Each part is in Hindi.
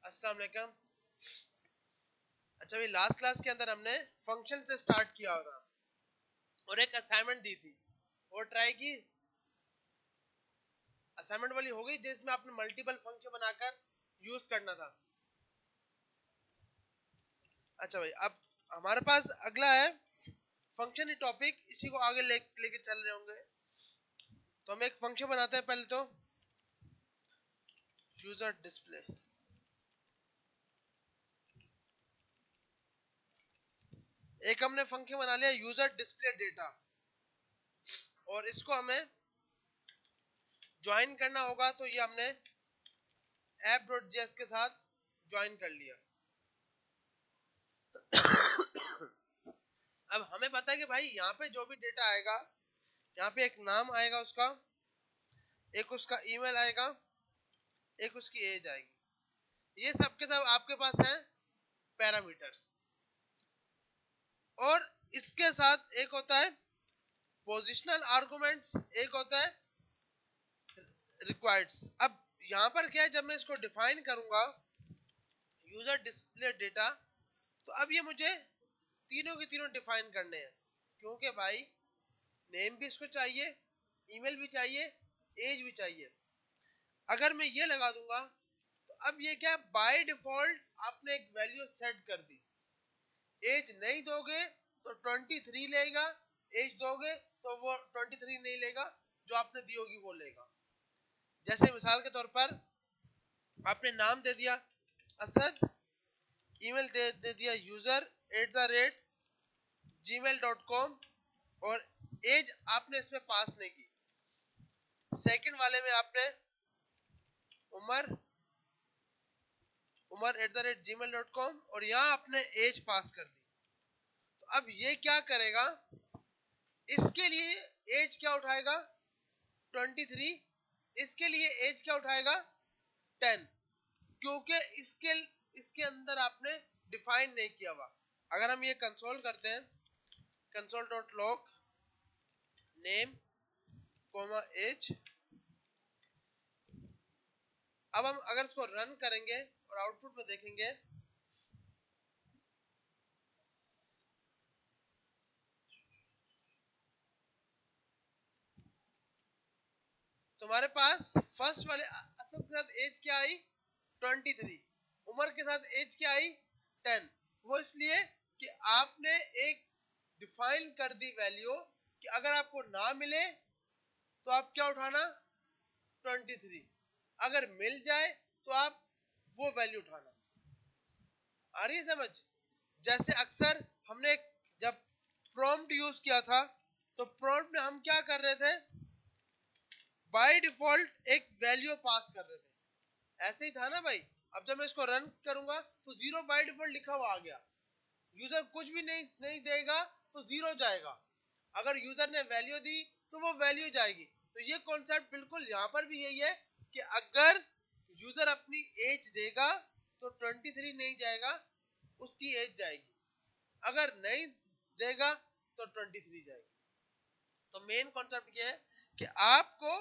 अस्सलाम वालेकुम। अच्छा, भाई लास्ट क्लास के अंदर हमने फंक्शन से स्टार्ट किया था और एक असाइनमेंट दी थी, वो ट्राई की। असाइनमेंट वाली हो गई जिसमें आपने मल्टीपल फंक्शन बनाकर यूज करना था। अच्छा भाई, अब हमारे पास अगला है फंक्शन ही टॉपिक, इसी को आगे लेके चल रहे होंगे। तो हम एक फंक्शन बनाते हैं। पहले तो यूजर डिस्प्ले, एक हमने फंक्शन बना लिया यूजर डिस्प्ले डेटा, और इसको हमें ज्वाइन करना होगा। तो ये हमने app.js के साथ ज्वाइन कर लिया। अब हमें पता है कि भाई यहाँ पे जो भी डेटा आएगा, यहाँ पे एक नाम आएगा उसका, एक उसका ईमेल आएगा, एक उसकी एज आएगी। ये सब के सब आपके पास है पैरामीटर्स। और इसके साथ एक होता है पोजिशनल आर्गुमेंट्स, एक होता है रिक्वायर्ड्स। अब यहाँ पर क्या है, जब मैं इसको डिफाइन करूंगा यूजर डिस्प्ले डेटा, तो अब ये मुझे तीनों के तीनों डिफाइन करने हैं, क्योंकि भाई नेम भी इसको चाहिए, ईमेल भी चाहिए, एज भी चाहिए। अगर मैं ये लगा दूंगा तो अब ये क्या, बाय डिफॉल्ट आपने एक वैल्यू सेट कर दी। एज नहीं दोगे तो 23 लेगा, एज दोगे तो वो 23 नहीं लेगा, जो आपने दी होगी वो लेगा। जैसे मिसाल के तौर पर आपने नाम दे दिया असद, ईमेल दे दिया user@gmail.com, और एज आपने इसमें पास नहीं की। सेकंड वाले में आपने umer@gmail.com, और यहाँ आपने एज पास कर दी। तो अब ये क्या करेगा, इसके लिए एज क्या उठाएगा 23, इसके लिए एज क्या उठाएगा 10, क्योंकि इसके अंदर आपने डिफाइन नहीं किया हुआ। अगर हम ये कंसोल करते हैं, console.log नेम एज, अब हम अगर इसको रन करेंगे और आउटपुट में देखेंगे, तो हमारे पास फर्स्ट वाले असद के साथ एज क्या आई 23, उमर के साथ एज क्या आई 10। वो इसलिए कि आपने एक डिफाइन कर दी वैल्यू कि अगर आपको ना मिले तो आप क्या उठाना 23, अगर मिल जाए तो आप वो वैल्यू उठाना। आ रही है समझ? जैसे अक्सर हमने जब प्रॉम्प्ट यूज किया था, तो प्रॉम्प्ट में हम क्या कर रहे थे, बाय डिफॉल्ट एक वैल्यू पास कर रहे थे। ऐसे ही था ना भाई। अब जब मैं इसको रन करूंगा तो 0 बाय डिफॉल्ट लिखा हुआ आ गया। यूजर कुछ भी नहीं देगा तो 0 जाएगा, अगर यूजर ने वैल्यू दी तो वो वैल्यू जाएगी। तो ये कॉन्सेप्ट बिल्कुल यहाँ पर भी यही है कि अगर यूजर अपनी एज देगा तो 23 नहीं जाएगा, उसकी एज जाएगी। अगर नहीं देगा तो 23 जाएगी। तो मेन कॉन्सेप्ट ये है कि आपको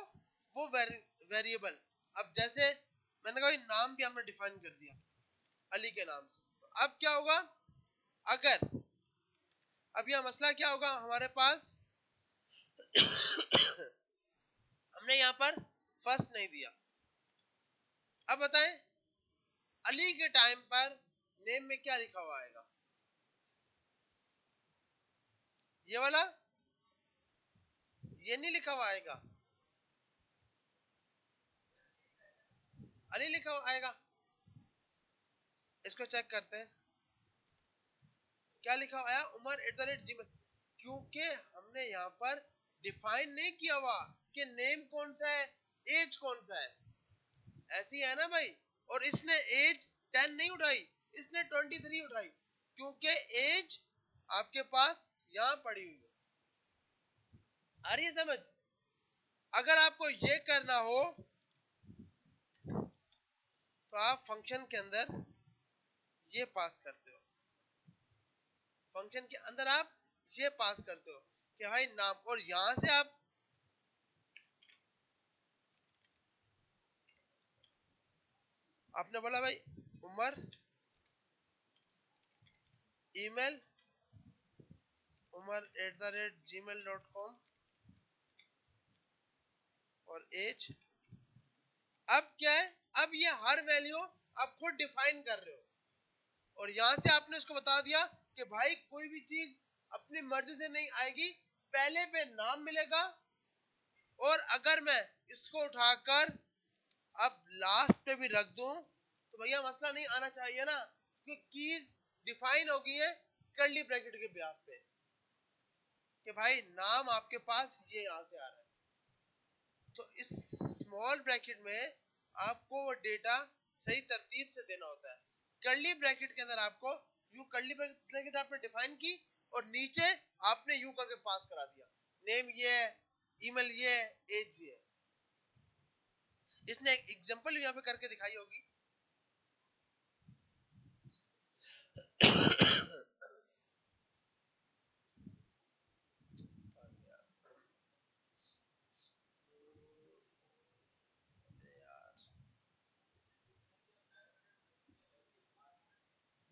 वो वेरिएबल, अब जैसे मैंने कहा नाम भी हमने डिफाइन कर दिया अली के नाम से, तो अब क्या होगा, अगर अब यह मसला क्या होगा हमारे पास, हमने यहां पर फर्स्ट नहीं दिया। अब बताएं अली के टाइम पर नेम में क्या लिखा हुआ आएगा, ये वाला, ये नहीं लिखा हुआ आएगा, अली लिखा हुआ आएगा। इसको चेक करते हैं, क्या लिखा हुआ आया, umer@gmail, क्योंकि हमने यहाँ पर डिफाइन नहीं किया हुआ कि नेम कौन सा है, एज कौन सा है। ऐसी है ना भाई। और इसने एज 10 नहीं उठाई, इसने 23 उठाई, क्योंकि एज आपके पास यहां पड़ी हुई है। आ रही है समझ? अगर आपको ये करना हो तो आप फंक्शन के अंदर ये पास करते हो, फंक्शन के अंदर आप ये पास करते हो कि भाई नाम, और यहां से आप आपने बोला भाई उमर ईमेल umar@gmail.com और एज। अब क्या है, अब ये हर वैल्यू आप खुद डिफाइन कर रहे हो और यहां से आपने इसको बता दिया कि भाई कोई भी चीज अपनी मर्जी से नहीं आएगी, पहले पे नाम मिलेगा और अगर मैं इसको उठाकर अब लास्ट पे भी रख दूं तो भैया मसला नहीं आना चाहिए ना, क्योंकि कीज डिफाइन हो गई है कर्ली ब्रैकेट के ब्याज पे कि भाई नाम आपके पास ये यहां से आ रहा है। तो इस स्मॉल ब्रैकेट में आपको वो डेटा सही तरतीब से देना होता है। कर्ली ब्रैकेट के अंदर आपको यू कर्ली ब्रैकेट आपने डिफाइन की और नीचे आपने यू करके पास करा दिया, नेम ये है, ईमेल ये है, एज ये है। इसने एक एग्जांपल यहाँ पे करके दिखाई होगी।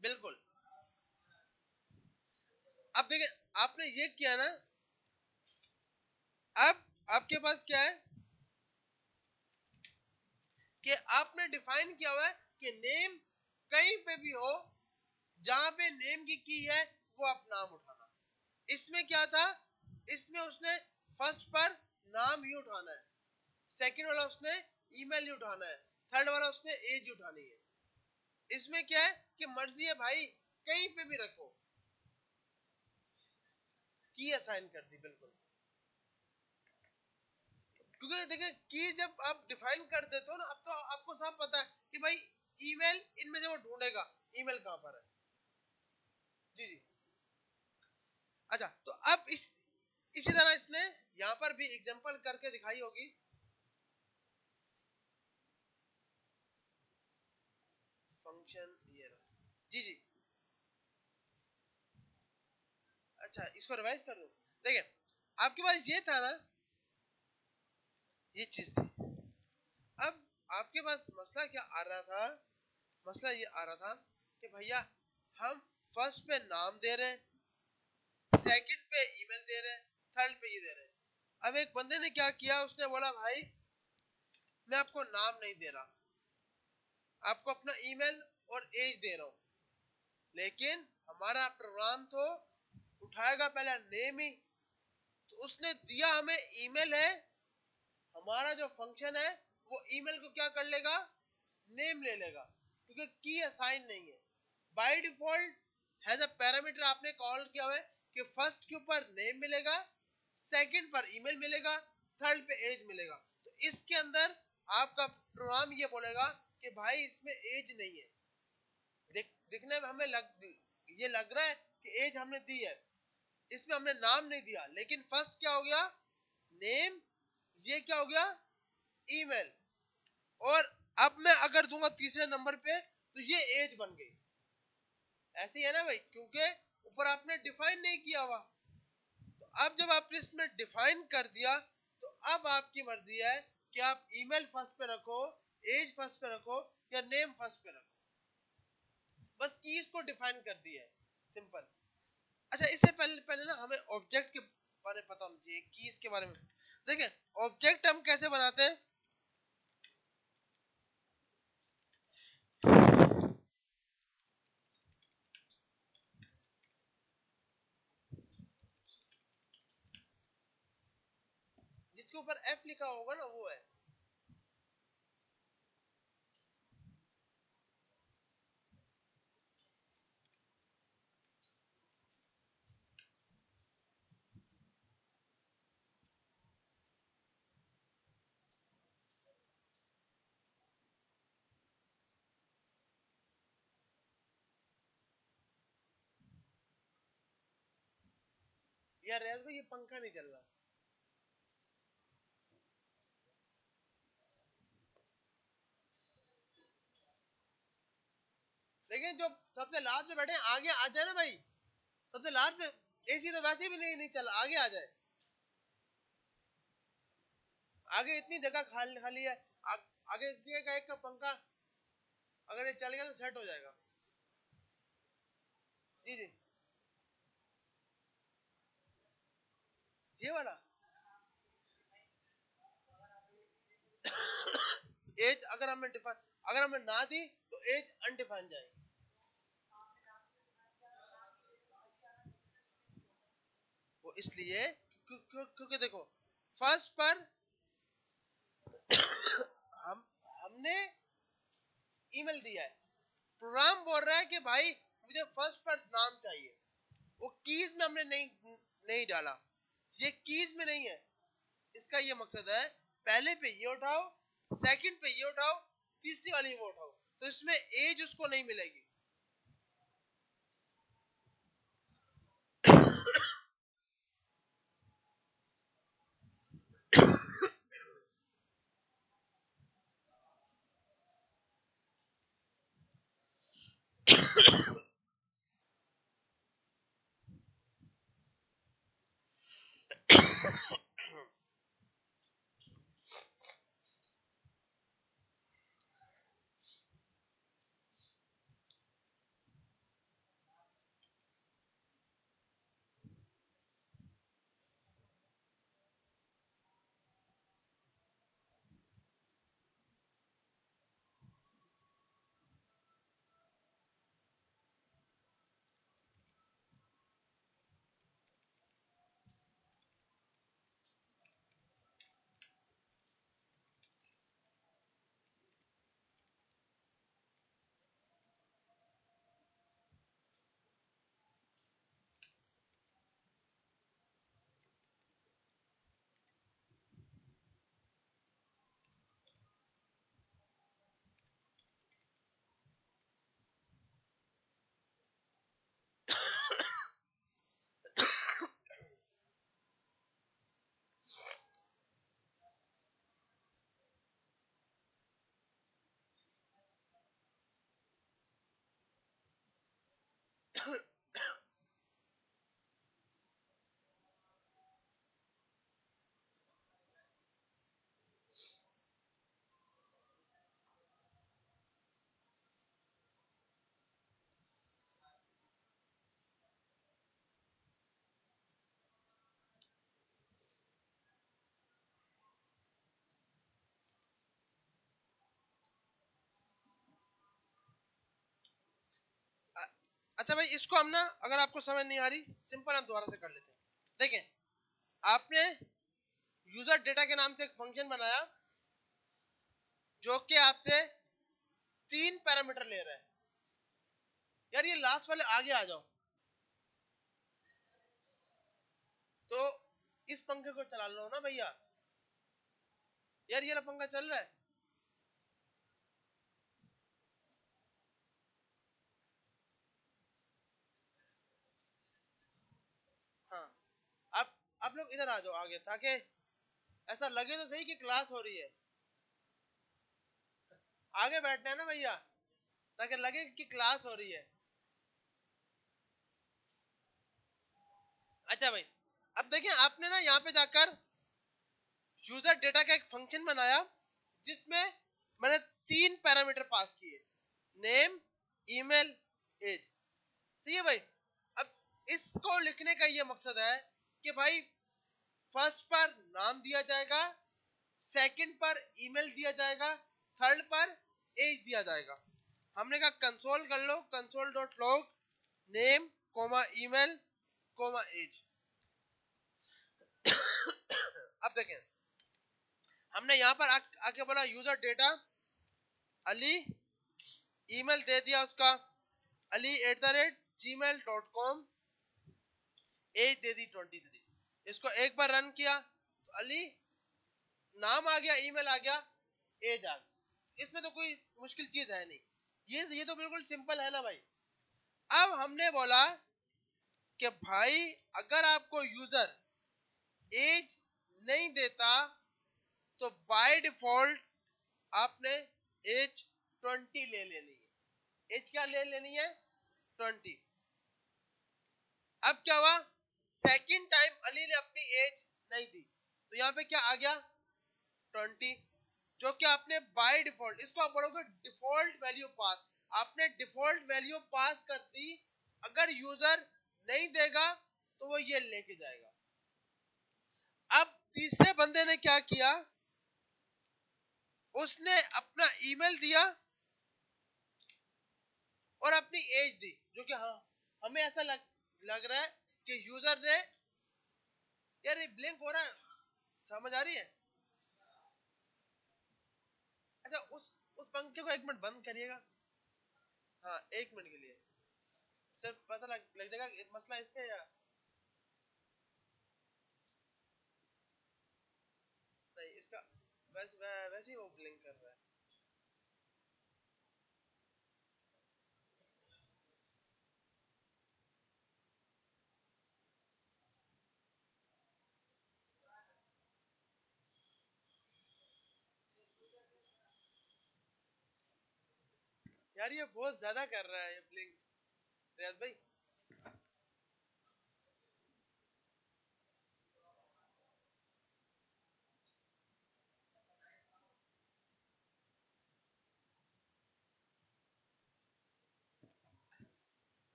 बिल्कुल। अब देखिए आपने ये किया ना, अब आपके पास क्या है कि आपने डिफाइन किया हुआ है कि नेम कहीं पे भी हो, जहां पे नेम की है वो आप नाम उठाना। इसमें क्या था, इसमें उसने फर्स्ट पर नाम ही उठाना है, सेकंड वाला उसने ईमेल ही उठाना है, थर्ड वाला उसने एज उठानी है। इसमें क्या है कि मर्जी है भाई कहीं पे भी रखो, की असाइन कर दी। बिल्कुल, क्योंकि देखिए की जब आप डिफाइन कर देते हो ना, अब तो आपको सब पता है कि भाई ईमेल इनमें से वो ढूंढेगा ईमेल कहां पर है। जी जी। अच्छा, तो अब इसी तरह इसने यहां पर भी एग्जांपल करके दिखाई होगी। फंक्शन ये जी जी। अच्छा, इसको रिवाइज कर दूं। देखिए आपके पास ये था ना, ये चीज थी। अब आपके पास मसला क्या आ रहा था, मसला ये आ रहा था कि भैया हम फर्स्ट पे नाम दे रहे हैं, सेकंड पे ईमेल दे रहे हैं, थर्ड पे ये दे रहे हैं। अब एक बंदे ने क्या किया, उसने बोला भाई मैं आपको नाम नहीं दे रहा, आपको अपना ईमेल और एज दे रहा हूं, लेकिन हमारा प्रोग्राम तो उठाएगा पहले नेम ही। तो उसने दिया हमें ईमेल है, हमारा जो फंक्शन है वो ईमेल को क्या कर लेगा, नेम ले लेगा, क्योंकि की असाइन नहीं है। By default has a parameter आपने कॉल किया हुआ है कि फर्स्ट के ऊपर नेम मिलेगा, सेकंड पर ईमेल मिलेगा, थर्ड पे एज मिलेगा। तो इसके अंदर आपका प्रोग्राम ये बोलेगा कि भाई इसमें एज नहीं है। दिखने में हमें ये लग रहा है कि एज हमने दी है, इसमें हमने नाम नहीं दिया, लेकिन फर्स्ट क्या हो गया, नेम, ये क्या हो गया, ईमेल, और अब मैं अगर दूंगा तीसरे नंबर पे तो ये एज बन गई। ऐसे ही है ना भाई, क्योंकि ऊपर आपने डिफाइन नहीं किया हुआ। तो अब जब आपने इसमें डिफाइन कर दिया तो अब आपकी मर्जी है कि आप ईमेल फर्स्ट पे रखो, एज फर्स्ट पे रखो या नेम फर्स्ट पे रखो। बस कीज को डिफाइन कर दिया है, सिंपल। अच्छा, इससे पहले पहले ना हमें ऑब्जेक्ट के बारे में पता होना चाहिए, कीज के बारे में। देखिए ऑब्जेक्ट हम कैसे बनाते हैं, जिसके ऊपर एफ लिखा होगा ना वो है। यार रेज को ये पंखा नहीं चल रहा। लेकिन जो सबसे लास्ट में बैठे आगे आ जाए ना भाई, सबसे लास्ट में एसी तो वैसे भी नहीं चल, आगे आ जाए। आगे इतनी जगह खाली खाली है, आगे का एक का पंखा अगर ये चल गया तो सेट हो जाएगा। जी जी, ये वाला एज अगर हमें डिफाइन, अगर हमें ना दी तो एज अनडिफाइंड जाएगी। वो इसलिए क्योंकि देखो फर्स्ट पर हम हमने ईमेल दिया है, प्रोग्राम बोल रहा है कि भाई मुझे फर्स्ट पर नाम चाहिए, वो कीज में हमने नहीं नहीं डाला, ये कीज में नहीं है। इसका ये मकसद है पहले पे ये उठाओ, सेकंड पे ये उठाओ, तीसरी वाली वो उठाओ, तो इसमें एज उसको नहीं मिलेगी। अच्छा भाई, इसको हम ना, अगर आपको समझ नहीं आ रही, सिंपल हम दोबारा से कर लेते हैं। देखें, आपने यूजर डेटा के नाम से एक फंक्शन बनाया जो कि आपसे 3 पैरामीटर ले रहा है। यार ये लास्ट वाले आगे आ जाओ, तो इस पंखे को चला लो ना भैया। यार ये पंखा चल रहा है। हाँ, आप लोग इधर आ जाओ आगे, ताकि ऐसा लगे तो सही कि क्लास हो रही है। आगे बैठना है ना भैया, ताकि लगे कि क्लास हो रही है। अच्छा भाई, अब देखिए आपने ना यहाँ पे जाकर यूजर डेटा का एक फंक्शन बनाया जिसमें मैंने 3 पैरामीटर पास किए, नेम, ईमेल, एज। सही है भाई। अब इसको लिखने का ये मकसद है कि भाई फर्स्ट पर नाम दिया जाएगा, सेकंड पर ईमेल दिया जाएगा, थर्ड पर एज दिया जाएगा। हमने कहा कंसोल कर लो, console dot log name comma email comma age. अब देखें, हमने यहां पर आके बोला यूजर डेटा अली, ईमेल दे दिया उसका ali@gmail.com, एज दे दी 23। इसको एक बार रन किया तो अली नाम आ गया, ईमेल आ गया, एज आ गया। इसमें तो कोई मुश्किल चीज है नहीं, ये तो बिल्कुल सिंपल है ना भाई। अब हमने बोला कि भाई अगर आपको यूजर एज नहीं देता तो बाय डिफॉल्ट आपने एज 20 ले लेनी है। एज क्या ले लेनी है? 20। अब क्या हुआ, सेकंड टाइम अली ने अपनी एज नहीं दी, तो यहाँ पे क्या आ गया? 20। जो कि आपने बाय डिफॉल्ट, इसको आप बोलोगे डिफॉल्ट वैल्यू पास, आपने डिफॉल्ट वैल्यू पास कर दी, अगर यूजर नहीं देगा तो वो ये लेके जाएगा। अब तीसरे बंदे ने क्या किया, उसने अपना ईमेल दिया और अपनी एज दी, जो कि हाँ हमें ऐसा लग रहा है कि यूजर ने, यार ये ब्लिंक हो रहा है, समझ आ रही है? अच्छा उस पंखे को एक मिनट बंद करिएगा, हाँ एक मिनट के लिए, सिर्फ पता लग जाएगा मसला इस पे या नहीं इसका, वैसे ही वो ब्लिंक कर रहा है। यार ये बहुत ज्यादा कर रहा है ये ब्लिंक, रियाज भाई।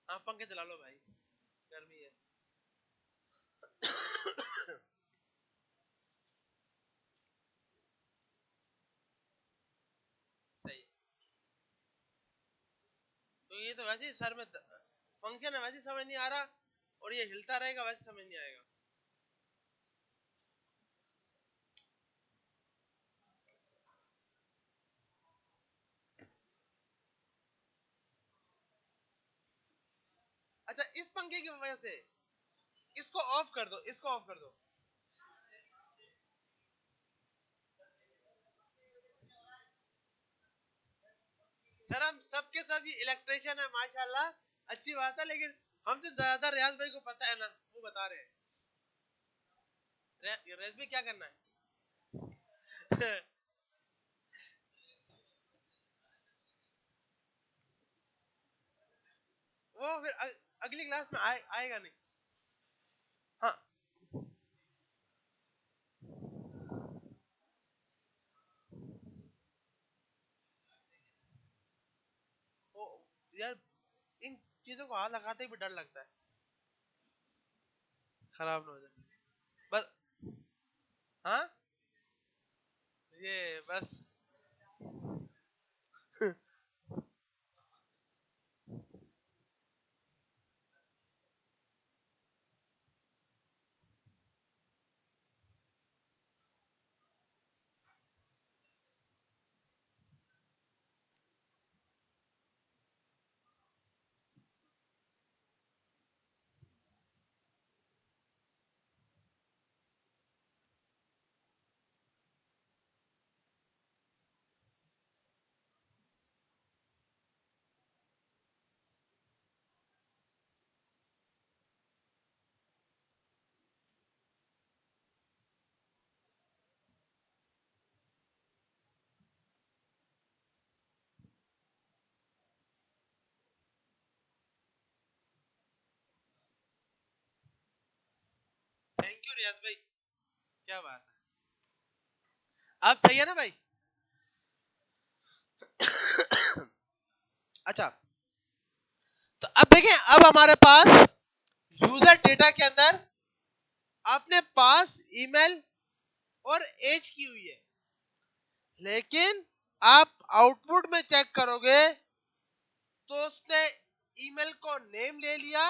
हाँ पंखे चला लो भाई, गर्मी है। सही, तो ये तो वैसे ही सर में पंखे ना वैसे समझ नहीं आ रहा, और ये हिलता रहेगा वैसे समझ नहीं आएगा। अच्छा इस पंखे की वजह से, इसको ऑफ कर दो, इसको ऑफ कर दो। सर हम सबके सब ये इलेक्ट्रिशियन है माशाल्लाह, अच्छी बात है, लेकिन हमसे ज्यादा रियाज भाई को पता है ना, वो बता रहे हैं। रियाज भाई क्या करना है? वो फिर अगली क्लास में आएगा नहीं। हाँ वो, यार इन चीजों को हाथ लगाते ही भी डर लगता है, खराब ना हो जाए बस। हाँ ये बस। थैंक यू रियाज भाई, क्या बात है, आप सही है ना भाई? अच्छा तो अब देखें, अब हमारे पास यूजर डेटा के अंदर आपने पास, ईमेल और एज की हुई है, लेकिन आप आउटपुट में चेक करोगे तो उसने ईमेल को नेम ले लिया,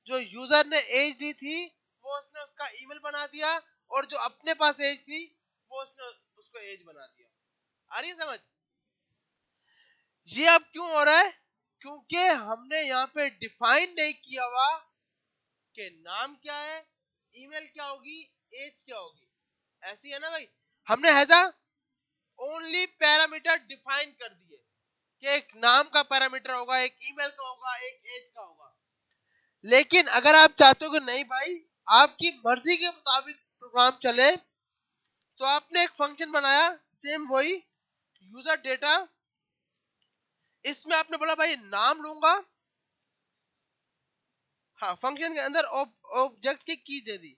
जो यूजर ने एज दी थी वो उसने उसका ईमेल बना दिया, और जो अपने पास एज थी वो उसने उसको एज बना दिया। आ रही है समझ? ये अब क्यों हो रहा है? क्योंकि हमने यहाँ पे डिफाइन नहीं किया हुआ कि नाम क्या है, ईमेल क्या होगी, एज क्या होगी। ऐसी है ना भाई, हमने हैजा ओनली पैरामीटर डिफाइन कर दिए कि एक नाम का पैरामीटर होगा, एक ईमेल का होगा, एक एज का होगा। लेकिन अगर आप चाहते हो कि नहीं भाई आपकी मर्जी के मुताबिक प्रोग्राम चले, तो आपने एक फंक्शन बनाया, सेम वही यूजर डेटा, इसमें आपने बोला भाई नाम लूंगा, हाँ फंक्शन के अंदर ऑब्जेक्ट की दे दी,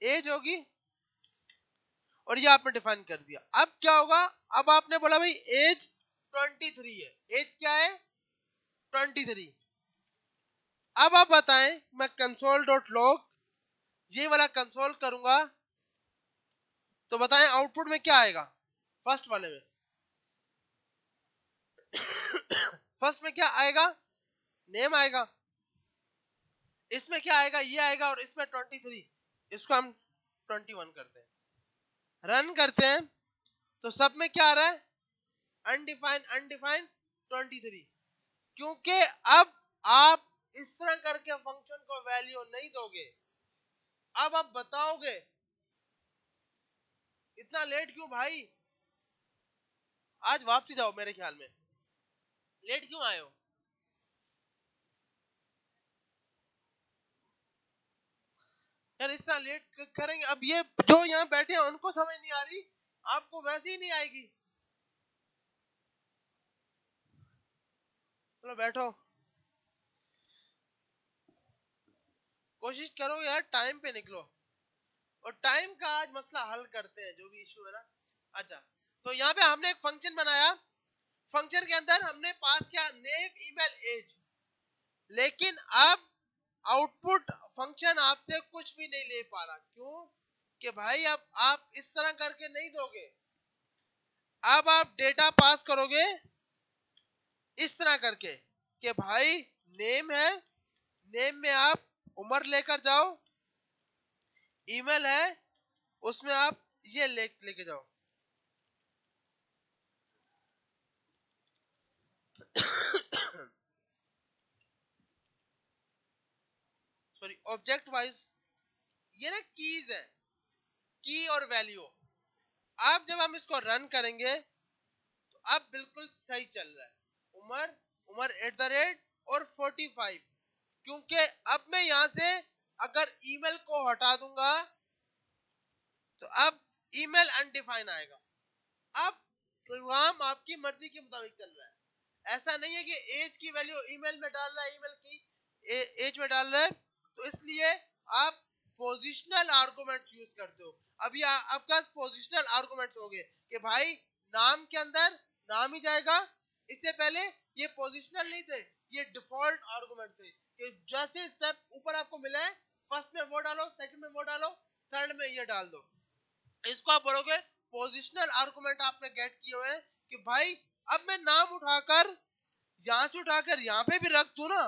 एज होगी और ये आपने डिफाइन कर दिया। अब क्या होगा, अब आपने बोला भाई एज 23 है, एज क्या है 23। अब आप बताएं, मैं कंसोल डॉट लॉग ये वाला कंसोल करूंगा तो बताएं आउटपुट में क्या आएगा। फर्स्ट वाले में फर्स्ट में क्या आएगा, नेम आएगा, इसमें क्या आएगा, ये आएगा, और इसमें 23, इसको हम 21 करते हैं, रन करते हैं तो सब में क्या आ रहा है, अनडिफाइंड अनडिफाइंड 23। क्योंकि अब आप इस तरह करके फंक्शन को वैल्यू नहीं दोगे। अब आप बताओगे इतना लेट क्यों भाई, आज वापसी जाओ, मेरे ख्याल में लेट क्यों आए हो। यार इस तरह लेट करेंगे, अब ये जो यहाँ बैठे हैं उनको समझ नहीं आ रही, आपको वैसे ही नहीं आएगी। चलो बैठो, कोशिश करो यार टाइम पे निकलो, और टाइम का आज मसला हल करते हैं जो भी इशू है ना। अच्छा, तो यहाँ पे हमने एक फंक्शन बनाया, फंक्शन के अंदर हमने पास किया नेम ईमेल एज, लेकिन अब आउटपुट फंक्शन आपसे कुछ भी नहीं ले पा रहा। क्यों कि भाई अब आप इस तरह करके नहीं दोगे, अब आप डेटा पास करोगे इस तरह करके कि भाई नेम है, नेम में आप उम्र लेकर जाओ, ईमेल है उसमें आप ये लेके जाओ। सॉरी, ऑब्जेक्ट वाइज ये ना कीज है, की और वैल्यू। अब जब हम इसको रन करेंगे तो अब बिल्कुल सही चल रहा है, उम्र उम्र एट द रेट और 45। क्योंकि अब मैं यहां से अगर ईमेल को हटा दूंगा तो अब ईमेल अनडिफाइन आएगा। अब प्रोग्राम आपकी मर्जी के मुताबिक चल रहा है, ऐसा नहीं है कि एज की वैल्यू ईमेल में डाल रहा है, ईमेल की एज में डाल रहा है, तो इसलिए आप पोजिशनल आर्गुमेंट्स यूज करते हो। अभी आपके पास पोजिशनल आर्गुमेंट्स हो गए कि भाई नाम के अंदर नाम ही जाएगा, इससे पहले ये पोजिशनल नहीं थे, ये डिफॉल्ट आर्गुमेंट थे कि जैसे स्टेप ऊपर आपको मिला है, फर्स्ट में वो डालो, सेकंड में वो डालो, थर्ड में ये डाल दो। इसको आप बोलोगे पोजिशनल आर्गुमेंट आपने गेट किए हुए हैं कि भाई अब मैं नाम उठाकर यहां से उठाकर यहां पे भी रख दूं ना,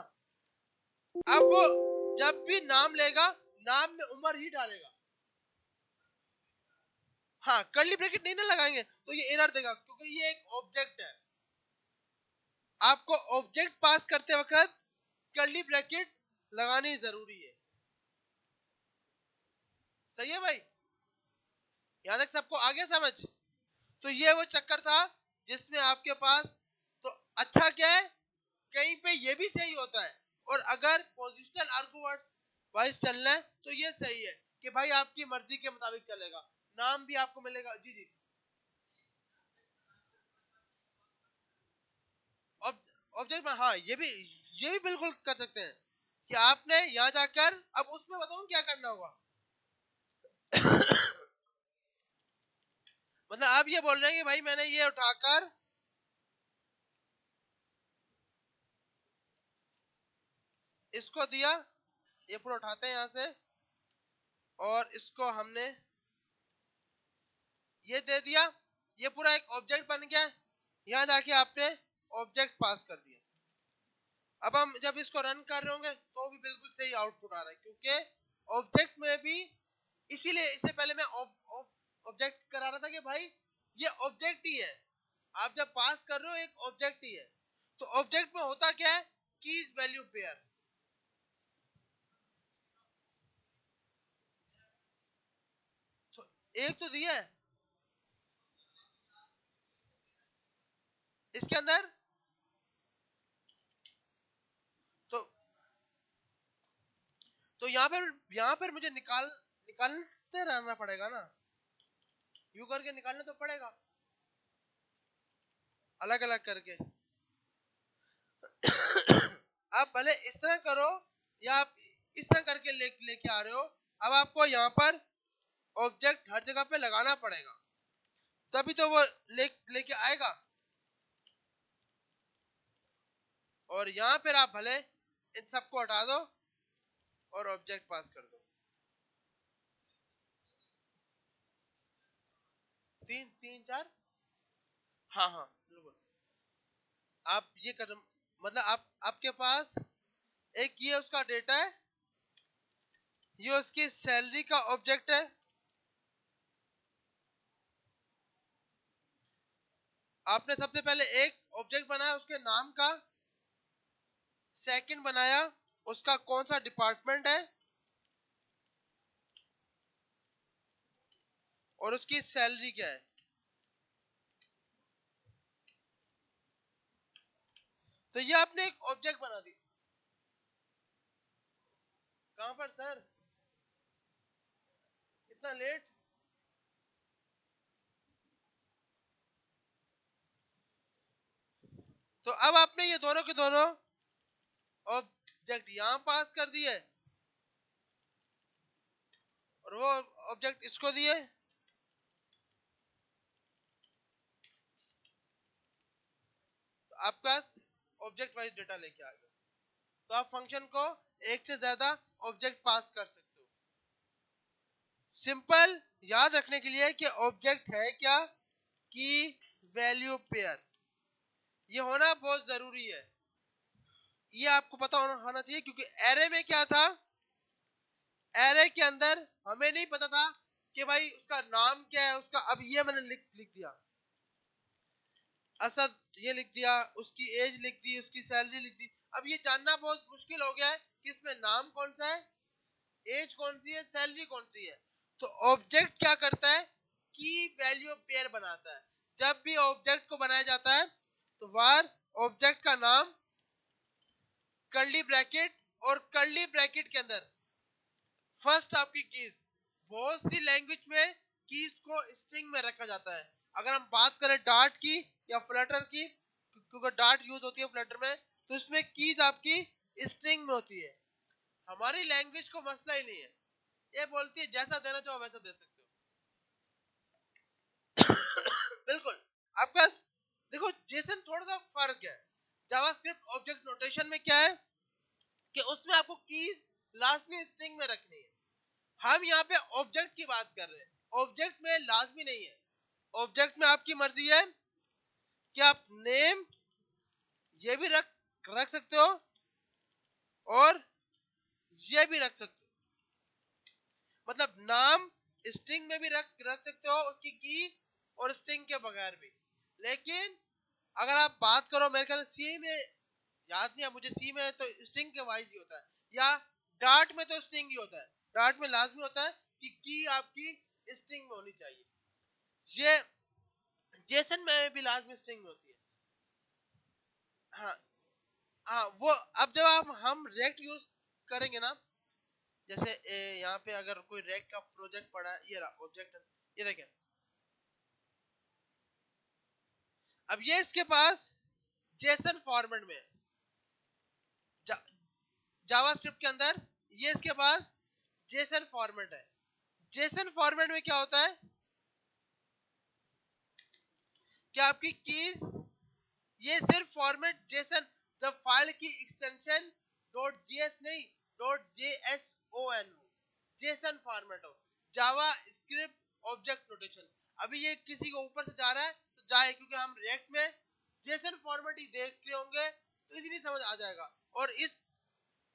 अब वो जब भी नाम लेगा नाम में उम्र ही डालेगा। हाँ, कर्ली ब्रैकेट नहीं ना लगाएंगे तो ये एरर देगा, क्योंकि ये एक ऑब्जेक्ट है। आपको ऑब्जेक्ट पास करते वक्त कर्ली ब्रैकेट लगानी जरूरी है। सही है भाई, यहां तक सबको आगे समझ। तो ये वो चक्कर था जिसमें आपके पास, तो अच्छा क्या है, कहीं पे ये भी सही होता है, और अगर पोजिशनल आर्गुमेंट्स वाइज चलना है तो ये सही है कि भाई आपकी मर्जी के मुताबिक चलेगा, नाम भी आपको मिलेगा। जी जी, ऑब्जेक्ट में, हाँ ये भी बिल्कुल कर सकते हैं कि आपने यहां जाकर, अब उसमें बताऊं क्या करना होगा। मतलब आप ये बोल रहे हैं कि भाई मैंने ये उठाकर इसको दिया, ये पूरा उठाते हैं यहां से, और इसको हमने ये दे दिया, ये पूरा एक ऑब्जेक्ट बन गया। यहां जाके आपने ऑब्जेक्ट पास कर दिया। अब हम जब इसको रन कर रहे होंगे तो भी बिल्कुल सही आउटपुट आ रहा है, क्योंकि ऑब्जेक्ट में भी, इसीलिए इससे पहले मैं ऑब्जेक्ट करा रहा था कि भाई ये ऑब्जेक्ट ही है, आप जब पास कर रहे हो एक ऑब्जेक्ट ही है। तो ऑब्जेक्ट में होता क्या है, कीज वैल्यू पेयर। तो एक तो दिया है इसके अंदर, तो यहाँ पर मुझे निकालते रहना पड़ेगा ना, यू करके निकालना तो पड़ेगा, अलग अलग करके। आप भले इस तरह करो या आप इस तरह करके लेके आ रहे हो, अब आपको यहाँ पर ऑब्जेक्ट हर जगह पे लगाना पड़ेगा, तभी तो वो लेके आएगा। और यहां पर आप भले इन सबको हटा दो और ऑब्जेक्ट पास कर दो। तीन तीन चार, हाँ हाँ बिल्कुल। आप ये कर, मतलब आप आपके पास एक ये उसका डेटा है, ये उसकी सैलरी का ऑब्जेक्ट है। आपने सबसे पहले एक ऑब्जेक्ट बनाया उसके नाम का, सेकंड बनाया उसका कौन सा डिपार्टमेंट है और उसकी सैलरी क्या है। तो ये आपने एक ऑब्जेक्ट बना दी। कहां पर सर, इतना लेट? तो अब आपने ये दोनों के दोनों ऑब्जेक्ट यहां पास कर दिए और वो ऑब्जेक्ट इसको दिए। तो आपका ऑब्जेक्ट वाइज डेटा लेके आ गया। तो आप फंक्शन को एक से ज्यादा ऑब्जेक्ट पास कर सकते हो। सिंपल याद रखने के लिए कि ऑब्जेक्ट है क्या, की वैल्यू पेयर, ये होना बहुत जरूरी है। ये आपको पता होना चाहिए, क्योंकि एरे में क्या था, एरे के अंदर हमें नहीं पता था कि भाई उसका नाम क्या है उसका। अब ये मैंने लिख दिया असद, ये लिख दिया, उसकी एज लिख दी, उसकी सैलरी लिख दी। अब ये जानना बहुत मुश्किल हो गया है कि इसमें नाम कौन सा है, एज कौन सी है, सैलरी कौन सी है। तो ऑब्जेक्ट क्या करता है, की वैल्यू पेयर बनाता है। जब भी ऑब्जेक्ट को बनाया जाता है तो वार ऑब्जेक्ट का नाम, कर्ली ब्रैकेट, और कर्ली ब्रैकेट के अंदर फर्स्ट आपकी कीज। बहुत सी लैंग्वेज में कीज को स्ट्रिंग में रखा जाता है। अगर हम बात करें डार्ट की या फ्लटर की, क्योंकि डार्ट यूज होती है फ्लटर में, तो इसमें कीज आपकी स्ट्रिंग में होती है। हमारी लैंग्वेज को मसला ही नहीं है, ये बोलती है जैसा देना चाहो वैसा दे सकते हो। बिल्कुल। आपका देखो जेसन थोड़ा सा फर्क है। जावास्क्रिप्ट ऑब्जेक्ट नोटेशन में क्या है कि उसमें आपको कीज लाजमी स्ट्रिंग में रखनी है। हम यहाँ पे ऑब्जेक्ट की बात कर रहे हैं, ऑब्जेक्ट में लाजमी नहीं है। ऑब्जेक्ट में आपकी मर्जी है कि आप नेम ये भी रख सकते हो और ये भी रख सकते हो। मतलब नाम स्ट्रिंग में भी रख सकते हो उसकी की, और स्ट्रिंग के बगैर भी। लेकिन अगर आप बात करो, मेरे ख्याल सी में, याद नहीं है मुझे, सी में तो स्ट्रिंग के वाइज ही होता है, या डार्ट में तो स्ट्रिंग ही होता है। डार्ट में लाजमी होता है कि की आपकी स्ट्रिंग में होनी चाहिए। ये जेसन में भी लाजमी स्ट्रिंग में होती है। हाँ हाँ, वो अब जब आप हम रेक्ट यूज करेंगे ना, जैसे यहाँ पे अगर कोई रेक्ट का प्रोजेक्ट पड़ा है, ये रहा ऑब्जेक्ट, ये देखें। अब ये इसके पास जेसन फॉर्मेट में जा, जावास्क्रिप्ट के अंदर ये इसके पास जेसन फॉर्मेट है। जेसन फॉर्मेट में क्या होता है कि आपकी कीज, ये सिर्फ फॉर्मेट जेसन, जब फाइल की एक्सटेंशन डॉट जीएस नहीं डॉट जेएसओएन हो, जेसन फॉर्मेट हो, जावा स्क्रिप्ट ऑब्जेक्ट नोटेशन। अभी ये किसी को ऊपर से जा रहा है तो जाए, क्योंकि हम रिएक्ट में जेसन फॉर्मेट ही देख रहे होंगे तो इजीली समझ आ जाएगा। और इस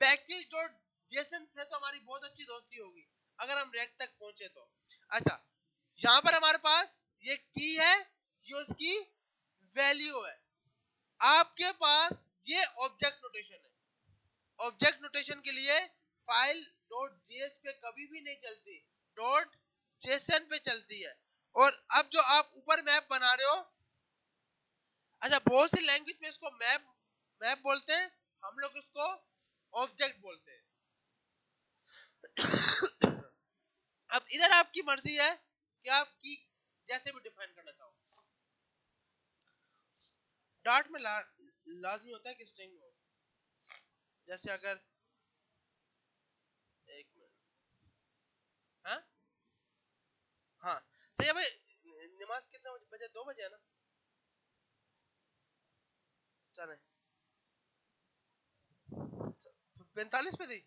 पैकेज डॉट जेसन से तो हमारी बहुत अच्छी दोस्ती होगी अगर हम रिएक्ट तक पहुंचे तो। अच्छा, यहां पर हमारे पास ये की है, ये उसकी वैल्यू है। आपके पास ये ऑब्जेक्ट नोटेशन है। ऑब्जेक्ट नोटेशन के लिए फाइल डॉट जेएस पे कभी भी नहीं चलती, डॉट जेसन पे चलती है। और अब जो आप ऊपर मैप बना रहे हो, अच्छा बहुत सी लैंग्वेज में इसको मैप मैप बोलते हैं, हम लोग इसको ऑब्जेक्ट बोलते हैं। अब इधर आपकी मर्जी है कि आप की जैसे भी डिफाइन करना चाहो। डॉट में लाजमी होता है कि स्ट्रिंग हो। जैसे अगर एक मिनट, हाँ सही है भाई। नमाज कितने बजे? 2 बजे है ना? चले 45 पे थी।